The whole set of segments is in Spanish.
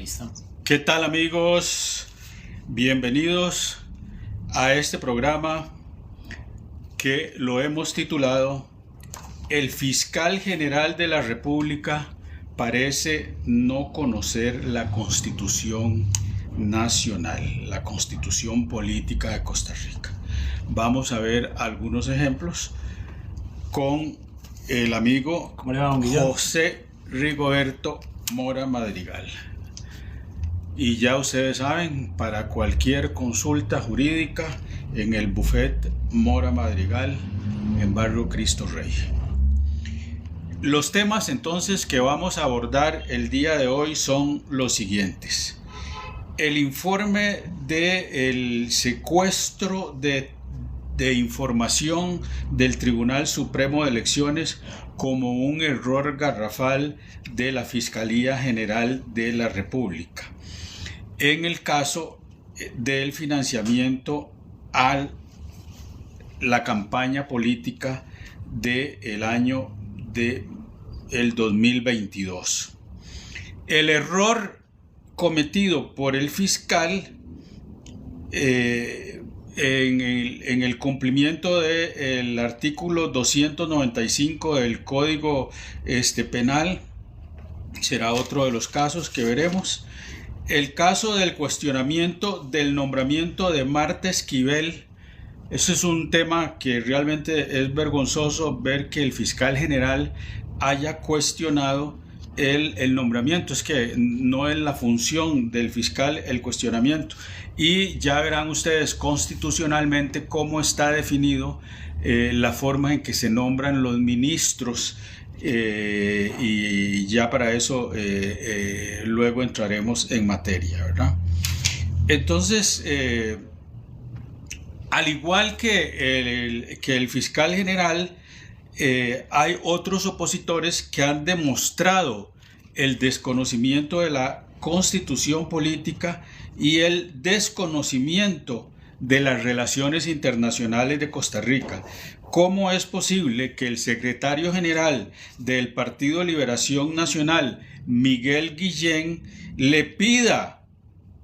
Listo. ¿Qué tal, amigos? Bienvenidos a este programa que lo hemos titulado El fiscal general de la República parece no conocer la Constitución Nacional, la Constitución Política de Costa Rica. Vamos a ver algunos ejemplos con el amigo ¿Cómo le va, don Guillermo? José Rigoberto Mora Madrigal. Y ya ustedes saben, para cualquier consulta jurídica en el Buffet Mora Madrigal en Barrio Cristo Rey. Los temas entonces que vamos a abordar el día de hoy son los siguientes. El informe del secuestro de información del Tribunal Supremo de Elecciones como un error garrafal de la Fiscalía General de la República en el caso del financiamiento a la campaña política del año del 2022. El error cometido por el fiscal en el cumplimiento del artículo 295 del Código Penal será otro de los casos que veremos. El caso del cuestionamiento del nombramiento de Marta Esquivel. Ese es un tema que realmente es vergonzoso ver que el fiscal general haya cuestionado el nombramiento. Es que no es la función del fiscal el cuestionamiento. Y ya verán ustedes constitucionalmente cómo está definido la forma en que se nombran los ministros. Y ya para eso luego entraremos en materia, ¿verdad? Entonces, al igual que el fiscal general, hay otros opositores que han demostrado el desconocimiento de la Constitución política y el desconocimiento de las relaciones internacionales de Costa Rica. ¿Cómo es posible que el secretario general del Partido Liberación Nacional, Miguel Guillén, le pida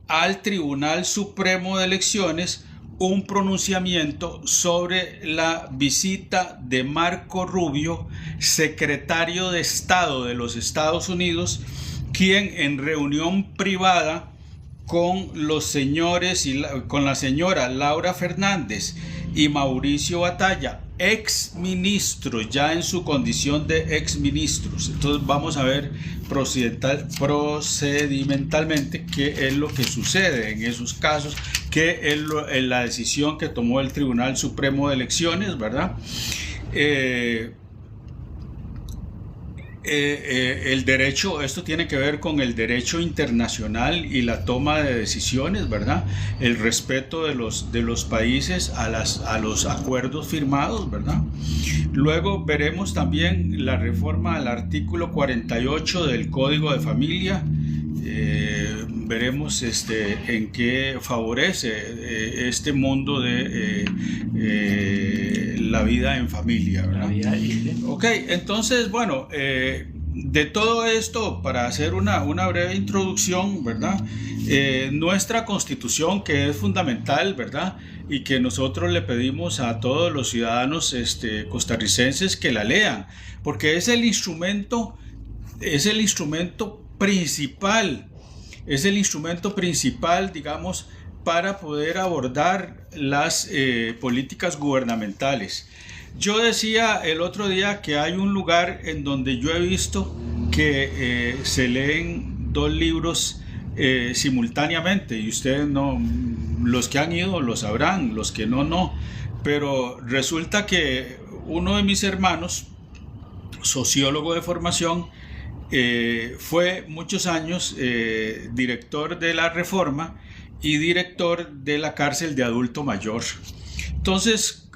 al Tribunal Supremo de Elecciones un pronunciamiento sobre la visita de Marco Rubio, secretario de Estado de los Estados Unidos, quien en reunión privada con los señores con la señora Laura Fernández y Mauricio Batalla, ex ministros, ya en su condición de ex ministros. Entonces vamos a ver procedimentalmente qué es lo que sucede en esos casos, qué es la decisión que tomó el Tribunal Supremo de Elecciones, ¿verdad? El derecho, esto tiene que ver con el derecho internacional y la toma de decisiones, ¿verdad? El respeto de los países a los acuerdos firmados, ¿verdad? Luego veremos también la reforma al artículo 48 del Código de Familia. Veremos en qué favorece este mundo de la vida en familia, ¿verdad? Ok, entonces, bueno, de todo esto, para hacer una breve introducción, ¿verdad? Nuestra Constitución, que es fundamental, ¿verdad? Y que nosotros le pedimos a todos los ciudadanos costarricenses que la lean, porque es el instrumento principal. Es el instrumento principal, digamos, para poder abordar las políticas gubernamentales. Yo decía el otro día que hay un lugar en donde yo he visto que se leen dos libros simultáneamente, y ustedes no, los que han ido lo sabrán, los que no, pero resulta que uno de mis hermanos, sociólogo de formación, fue muchos años director de la Reforma y director de la cárcel de adulto mayor. Entonces,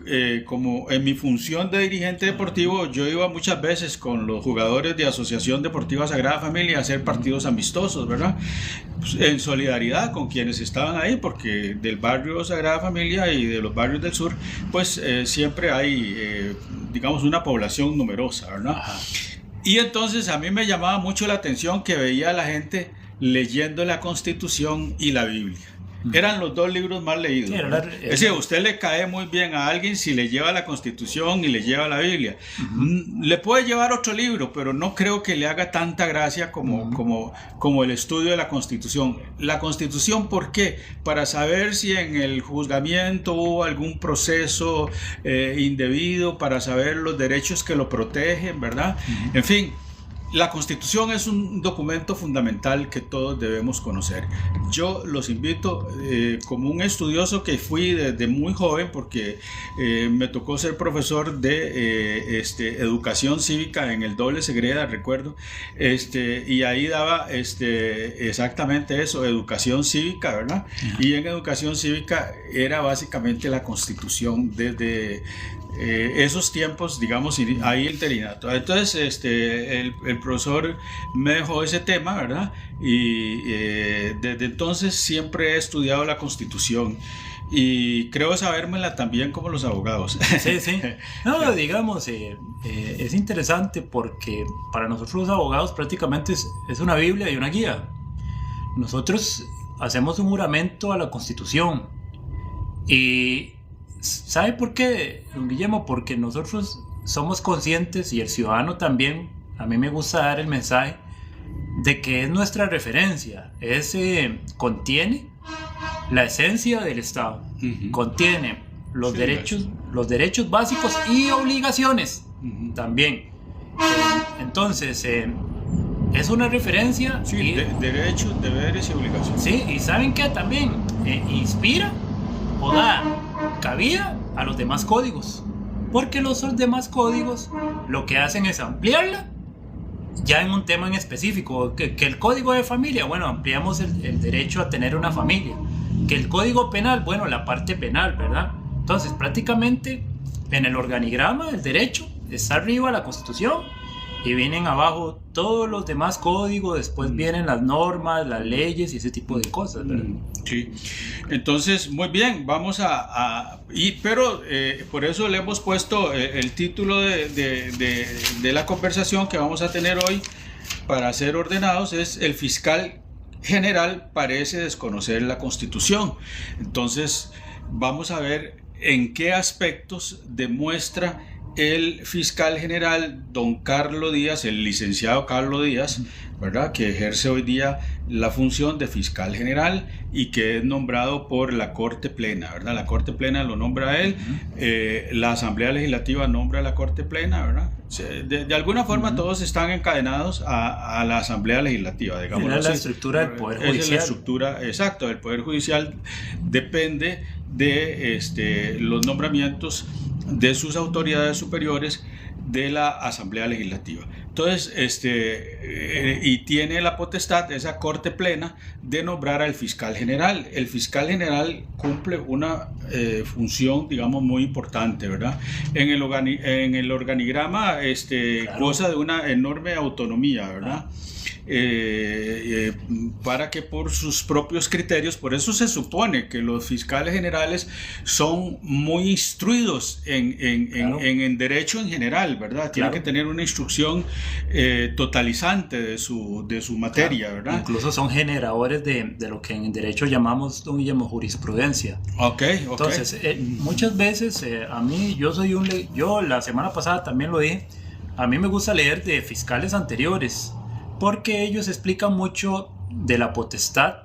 como en mi función de dirigente deportivo, yo iba muchas veces con los jugadores de Asociación Deportiva Sagrada Familia a hacer partidos amistosos, ¿verdad? Pues, en solidaridad con quienes estaban ahí, porque del barrio Sagrada Familia y de los barrios del sur, pues siempre hay, digamos, una población numerosa, ¿verdad? Ajá. Y entonces a mí me llamaba mucho la atención que veía a la gente leyendo la Constitución y la Biblia. Eran los dos libros más leídos. Sí, es decir, usted le cae muy bien a alguien si le lleva la Constitución y le lleva la Biblia. Le puede llevar otro libro, pero no creo que le haga tanta gracia como el estudio de la Constitución. La Constitución, ¿por qué? Para saber si en el juzgamiento hubo algún proceso indebido, para saber los derechos que lo protegen, ¿verdad? En fin. La Constitución es un documento fundamental que todos debemos conocer. Yo los invito, como un estudioso que fui desde muy joven, porque me tocó ser profesor de educación cívica en el Doble Segreda, recuerdo, y ahí daba exactamente eso, educación cívica, ¿verdad? Y en educación cívica era básicamente la Constitución desde esos tiempos, digamos, ahí el interinato. Entonces, el profesor me dejó ese tema, ¿verdad? Y desde entonces siempre he estudiado la Constitución y creo sabérmela también como los abogados. Sí, sí. No, digamos, es interesante porque para nosotros los abogados prácticamente es una Biblia y una guía. Nosotros hacemos un juramento a la Constitución y ¿sabe por qué, don Guillermo? Porque nosotros somos conscientes, y el ciudadano también, a mí me gusta dar el mensaje de que es nuestra referencia, contiene la esencia del Estado, contiene los derechos básicos y obligaciones también. Entonces, es una referencia. Sí, derechos, deberes y obligaciones. Sí, y ¿saben qué? También inspira o da cabida a los demás códigos, porque los demás códigos lo que hacen es ampliarla ya en un tema en específico, que el código de familia, bueno, ampliamos el derecho a tener una familia, que el código penal, bueno, la parte penal, ¿verdad? Entonces prácticamente en el organigrama del derecho está arriba la Constitución y vienen abajo todos los demás códigos, después vienen las normas, las leyes y ese tipo de cosas, ¿verdad? Sí, entonces muy bien, vamos pero por eso le hemos puesto el título de la conversación que vamos a tener hoy para ser ordenados, es el fiscal general parece desconocer la Constitución. Entonces vamos a ver en qué aspectos demuestra el fiscal general, don Carlos Díaz, el licenciado Carlos Díaz, ¿verdad?, que ejerce hoy día la función de fiscal general y que es nombrado por la Corte Plena, ¿verdad? La Corte Plena lo nombra él, la Asamblea Legislativa nombra a la Corte Plena, ¿verdad? De alguna forma todos están encadenados a la Asamblea Legislativa, digamos. Es la estructura del Poder Judicial. Es la estructura, exacto, del Poder Judicial depende de los nombramientos de sus autoridades superiores de la Asamblea Legislativa. Entonces, y tiene la potestad, esa Corte Plena, de nombrar al fiscal general. El fiscal general cumple una función, digamos, muy importante, ¿verdad? En el organigrama claro, goza de una enorme autonomía, ¿verdad? Para que por sus propios criterios, por eso se supone que los fiscales generales son muy instruidos en derecho en general, ¿verdad? Tienen que tener una instrucción totalizante de su materia, ¿verdad? Incluso son generadores de lo que en derecho llamamos jurisprudencia. Entonces, muchas veces a mí, yo la semana pasada también lo dije, a mí me gusta leer de fiscales anteriores, porque ellos explican mucho de la potestad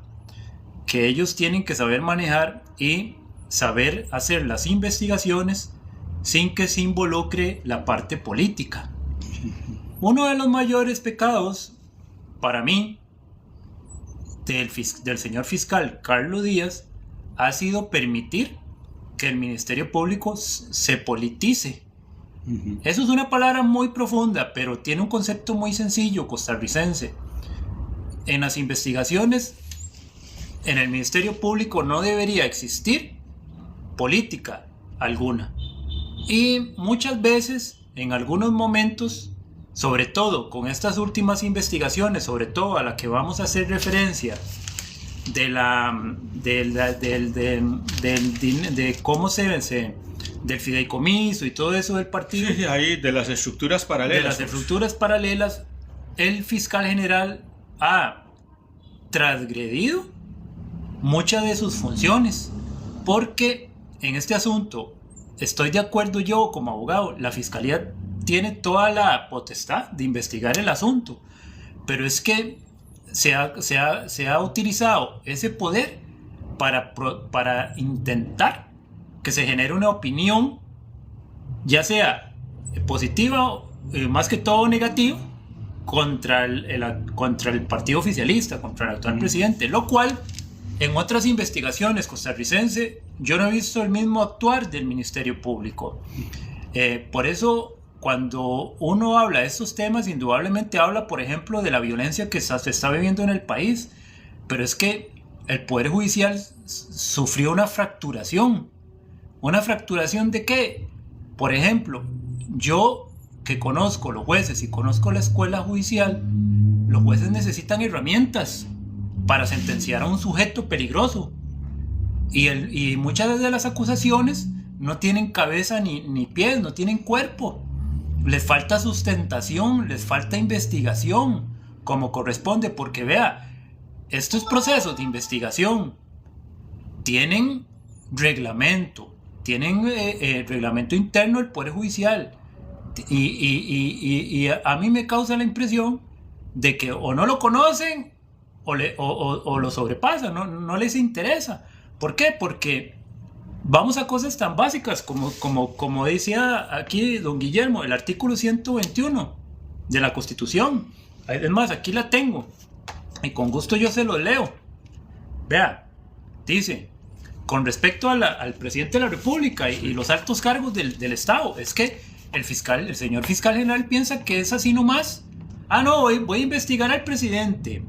que ellos tienen que saber manejar y saber hacer las investigaciones sin que se involucre la parte política. Uno de los mayores pecados, para mí, del señor fiscal Carlos Díaz ha sido permitir que el Ministerio Público se politice. Eso es una palabra muy profunda, pero tiene un concepto muy sencillo costarricense. En las investigaciones, en el Ministerio Público no debería existir política alguna. Y muchas veces, en algunos momentos, sobre todo con estas últimas investigaciones, sobre todo a la que vamos a hacer referencia, de cómo del fideicomiso y todo eso del partido. Sí, ahí de las estructuras paralelas. De las estructuras paralelas, el fiscal general ha transgredido muchas de sus funciones, porque en este asunto estoy de acuerdo yo como abogado, la fiscalía tiene toda la potestad de investigar el asunto, pero es que se ha utilizado ese poder para intentar que se genere una opinión, ya sea positiva, más que todo negativa, contra el partido oficialista, contra el actual presidente, lo cual en otras investigaciones costarricenses yo no he visto el mismo actuar del Ministerio Público. Por eso, cuando uno habla de estos temas, indudablemente habla, por ejemplo, de la violencia que se está viviendo en el país, pero es que el Poder Judicial sufrió una fracturación. ¿Una fracturación de qué? Por ejemplo, yo que conozco los jueces y conozco la escuela judicial, los jueces necesitan herramientas para sentenciar a un sujeto peligroso. Y muchas de las acusaciones no tienen cabeza ni pies, no tienen cuerpo. Les falta sustentación, les falta investigación, como corresponde, porque vea, estos procesos de investigación tienen reglamento, tienen reglamento interno del Poder Judicial, y a mí me causa la impresión de que o no lo conocen o lo sobrepasan, no les interesa. ¿Por qué? Porque vamos a cosas tan básicas como decía aquí don Guillermo, el artículo 121 de la Constitución. Es más, aquí la tengo y con gusto yo se lo leo. Vea, dice: con respecto al presidente de la República y los altos cargos del Estado, es que el señor fiscal general piensa que es así nomás. Ah, no, voy a investigar al presidente.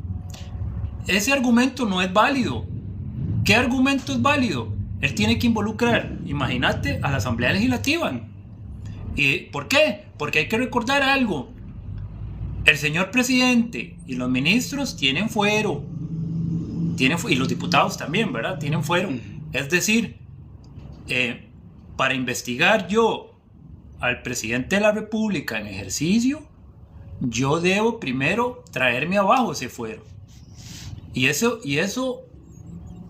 Ese argumento no es válido. ¿Qué argumento es válido? Él tiene que involucrar, imagínate, a la Asamblea Legislativa. ¿Y por qué? Porque hay que recordar algo. El señor presidente y los ministros tienen fuero. Y los diputados también, ¿verdad? Tienen fuero. Es decir, para investigar yo al presidente de la República en ejercicio, yo debo primero traerme abajo ese fuero. Y eso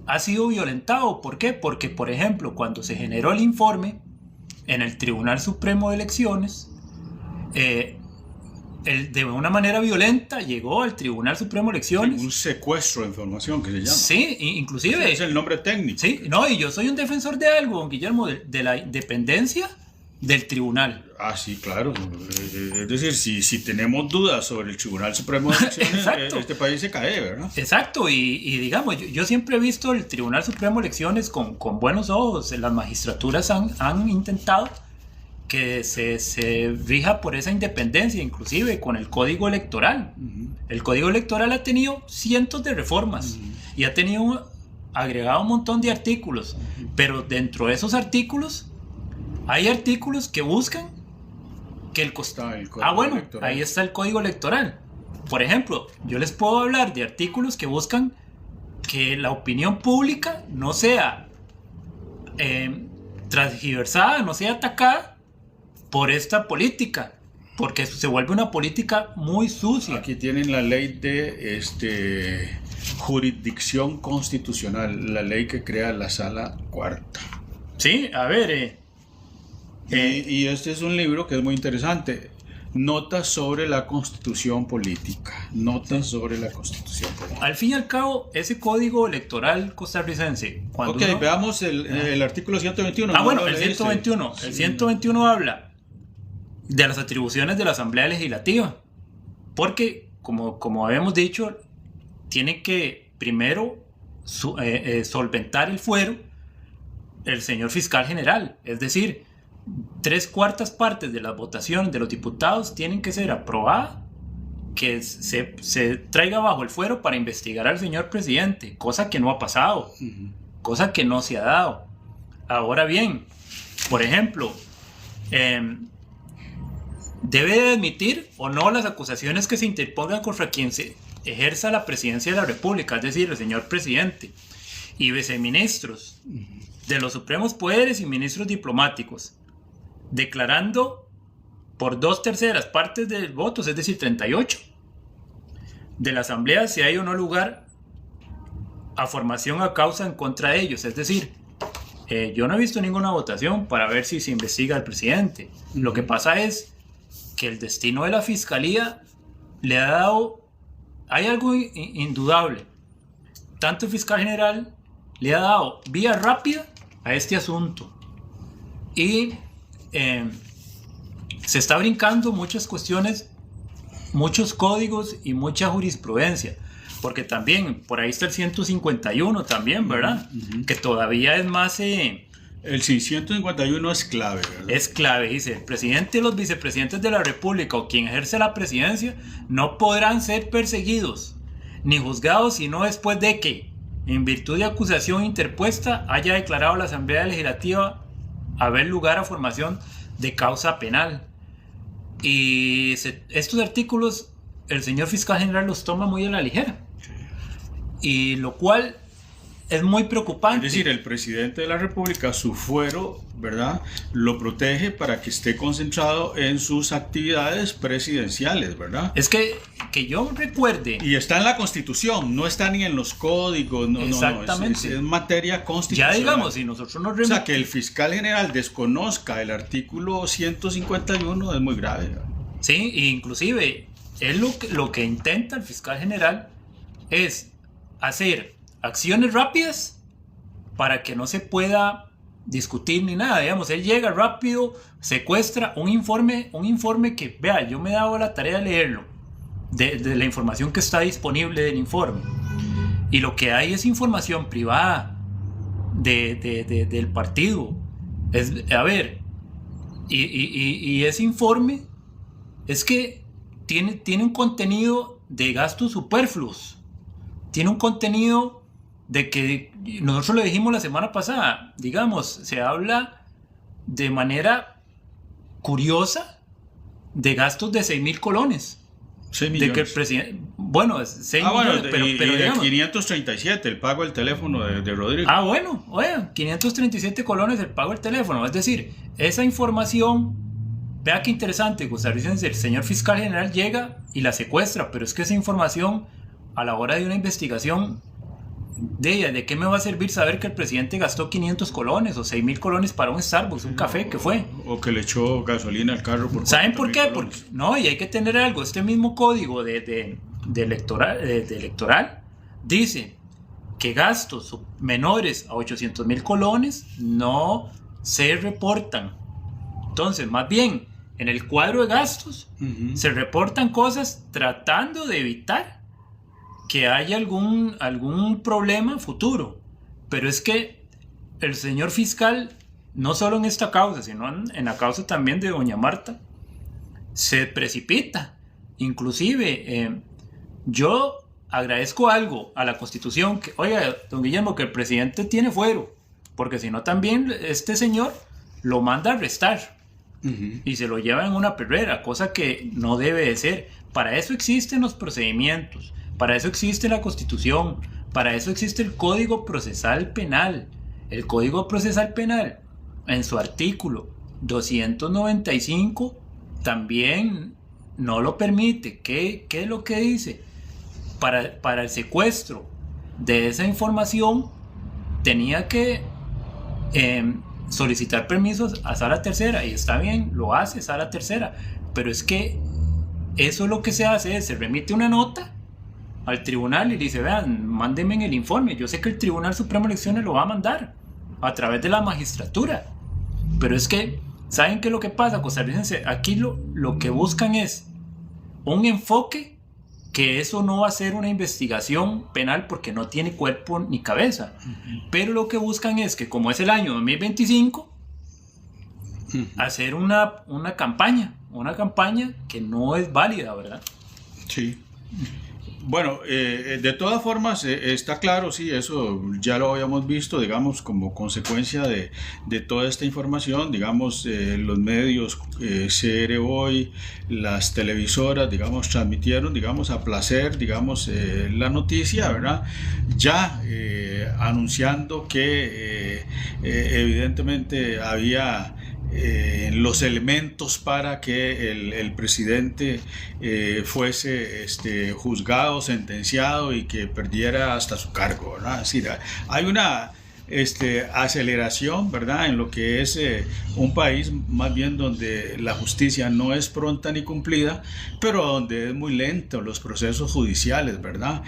ha sido violentado. ¿Por qué? Porque, por ejemplo, cuando se generó el informe en el Tribunal Supremo de Elecciones, de una manera violenta llegó al Tribunal Supremo de Elecciones. Un secuestro de información que se llama. Sí, inclusive. Ese es el nombre técnico. Sí, no, y yo soy un defensor de algo, don Guillermo, de la independencia del tribunal. Ah, sí, claro. Es decir, si tenemos dudas sobre el Tribunal Supremo de Elecciones, este país se cae, ¿verdad? Exacto, y digamos, yo siempre he visto el Tribunal Supremo de Elecciones con buenos ojos. Las magistraturas han intentado que se rija por esa independencia, inclusive con el Código Electoral. El Código Electoral ha tenido cientos de reformas y ha tenido agregado un montón de artículos, pero dentro de esos artículos hay artículos que buscan que el código electoral. Ahí está el Código Electoral. Por ejemplo, yo les puedo hablar de artículos que buscan que la opinión pública no sea transgiversada, no sea atacada por esta política, porque se vuelve una política muy sucia. Aquí tienen la ley de jurisdicción constitucional, la ley que crea la Sala Cuarta. Sí, a ver. Y este es un libro que es muy interesante. Notas sobre la Constitución Política. Notas sobre la Constitución Política. Al fin y al cabo, ese Código Electoral costarricense. Veamos el artículo 121. Bueno, el 121. El 121 habla de las atribuciones de la Asamblea Legislativa. Porque, como habíamos dicho, tiene que primero solventar el fuero el señor fiscal general. Es decir, 3/4 partes de las votaciones de los diputados tienen que ser aprobadas, que se traiga bajo el fuero para investigar al señor presidente, cosa que no ha pasado, cosa que no se ha dado. Ahora bien, por ejemplo, debe de admitir o no las acusaciones que se interpongan contra quien se ejerza la presidencia de la República, es decir, el señor presidente y viceministros de los supremos poderes y ministros diplomáticos, declarando por 2/3 partes de votos, es decir, 38, de la Asamblea si hay o no lugar a formación a causa en contra de ellos. Es decir, yo no he visto ninguna votación para ver si se investiga al presidente. Lo que pasa es que el destino de la fiscalía le ha dado... Hay algo indudable. Tanto el fiscal general le ha dado vía rápida a este asunto. Y se está brincando muchas cuestiones, muchos códigos y mucha jurisprudencia. Porque también, por ahí está el 151 también, ¿verdad? Que todavía es más... el 151 es clave, ¿verdad? Es clave, dice, el presidente y los vicepresidentes de la República o quien ejerce la presidencia no podrán ser perseguidos ni juzgados sino después de que, en virtud de acusación interpuesta, haya declarado la Asamblea Legislativa haber lugar a formación de causa penal. Y estos artículos el señor fiscal general los toma muy a la ligera. Y lo cual es muy preocupante. Es decir, el presidente de la República, su fuero, ¿verdad?, lo protege para que esté concentrado en sus actividades presidenciales, ¿verdad? Es que yo recuerde... Y está en la Constitución, no está ni en los códigos, exactamente. Es materia constitucional. Ya digamos, si nosotros nos o sea, que el fiscal general desconozca el artículo 151 es muy grave, ¿verdad? Sí, e inclusive, lo que intenta el fiscal general es hacer acciones rápidas para que no se pueda discutir ni nada. Digamos, él llega rápido, secuestra un informe que, vea, yo me he dado la tarea de leerlo, de la información que está disponible del informe. Y lo que hay es información privada del partido. A ver, y ese informe es que tiene un contenido de gastos superfluos. Tiene un contenido de que nosotros le dijimos la semana pasada, digamos, se habla de manera curiosa de gastos de 6.000 colones. 6 millones. De que el presidente, bueno, 6 millones, pero digamos, 537 el pago del teléfono de Rodrigo. Bueno, oye, 537 colones el pago del teléfono. Es decir, esa información, vea qué interesante, costarricense, el señor fiscal general llega y la secuestra, pero es que esa información, a la hora de una investigación, ¿de qué me va a servir saber que el presidente gastó 500 colones o 6.000 colones para un Starbucks, un café, ¿qué fue? O que le echó gasolina al carro. ¿Saben por qué? Porque, no, y hay que tener algo. Este mismo código de electoral dice que gastos menores a 800.000 colones no se reportan. Entonces, más bien, en el cuadro de gastos se reportan cosas tratando de evitar que haya algún problema futuro. Pero es que el señor fiscal, no solo en esta causa, sino en la causa también de doña Marta, se precipita. Inclusive, yo agradezco algo a la Constitución, que, oiga, don Guillermo, que el presidente tiene fuero, porque si no también este señor lo manda a arrestar y se lo lleva en una perrera, cosa que no debe de ser. Para eso existen los procedimientos. Para eso existe la Constitución, para eso existe el Código Procesal Penal. El Código Procesal Penal, en su artículo 295, también no lo permite. ¿Qué es lo que dice? Para el secuestro de esa información, tenía que solicitar permisos a Sala Tercera, y está bien, lo hace Sala Tercera, pero es que eso lo que se hace es, se remite una nota al tribunal y le dice, vean, mándenme en el informe. Yo sé que el Tribunal Supremo de Elecciones lo va a mandar a través de la magistratura, pero es que, ¿saben qué es lo que pasa, costarricense? Aquí lo que buscan es un enfoque que eso no va a ser una investigación penal porque no tiene cuerpo ni cabeza, pero lo que buscan es que, como es el año 2025, hacer una campaña que no es válida, ¿verdad? Sí. Bueno, de todas formas, está claro, sí, eso ya lo habíamos visto, digamos, como consecuencia de toda esta información, digamos, los medios, CR Hoy, las televisoras, digamos, transmitieron, digamos, a placer, digamos, la noticia, ¿verdad? Ya anunciando que evidentemente había los elementos para que el presidente fuese juzgado, sentenciado y que perdiera hasta su cargo, ¿verdad? Es decir, hay una aceleración, ¿verdad?, en lo que es un país más bien donde la justicia no es pronta ni cumplida, pero donde es muy lento los procesos judiciales, ¿verdad?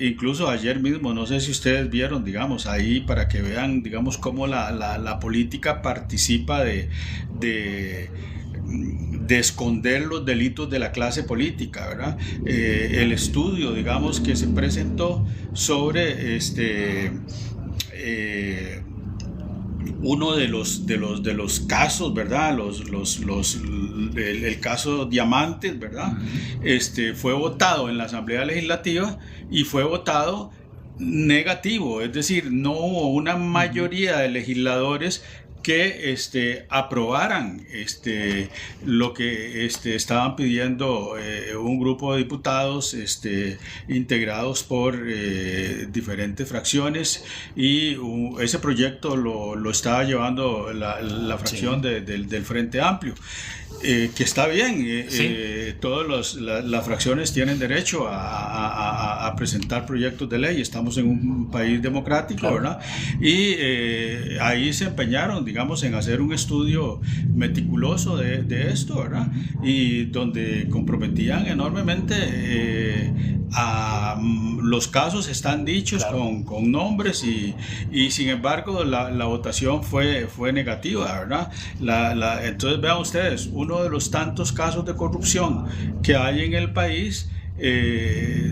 Incluso ayer mismo, no sé si ustedes vieron, digamos, ahí para que vean, digamos, cómo la política participa de esconder los delitos de la clase política, ¿verdad? El estudio, digamos, que se presentó sobre uno de los casos, ¿verdad? El caso Diamantes, ¿verdad? Fue votado en la Asamblea Legislativa y fue votado negativo, es decir, no hubo una mayoría de legisladores que aprobaran lo que estaban pidiendo un grupo de diputados integrados por diferentes fracciones, y ese proyecto lo estaba llevando la fracción del Frente Amplio. Que está bien, todas las fracciones tienen derecho a presentar proyectos de ley, estamos en un país democrático, claro, ¿verdad? Y ahí se empeñaron, digamos, en hacer un estudio meticuloso de esto, ¿verdad? Y donde comprometían enormemente los casos están dichos, claro, con nombres, y sin embargo la votación fue negativa, ¿verdad? Entonces vean ustedes, uno de los tantos casos de corrupción que hay en el país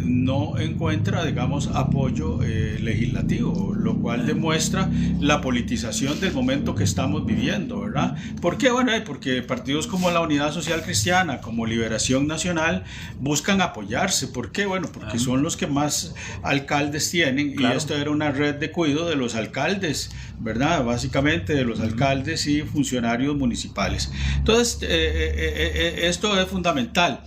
no encuentra, digamos, apoyo legislativo, lo cual demuestra la politización del momento que estamos viviendo, ¿verdad? ¿Por qué? Bueno, porque partidos como la Unidad Social Cristiana, como Liberación Nacional, buscan apoyarse. ¿Por qué? Bueno, porque son los que más alcaldes tienen, claro, y esto era una red de cuidado de los alcaldes, ¿verdad? Básicamente de los alcaldes y funcionarios municipales. Entonces, esto es fundamental.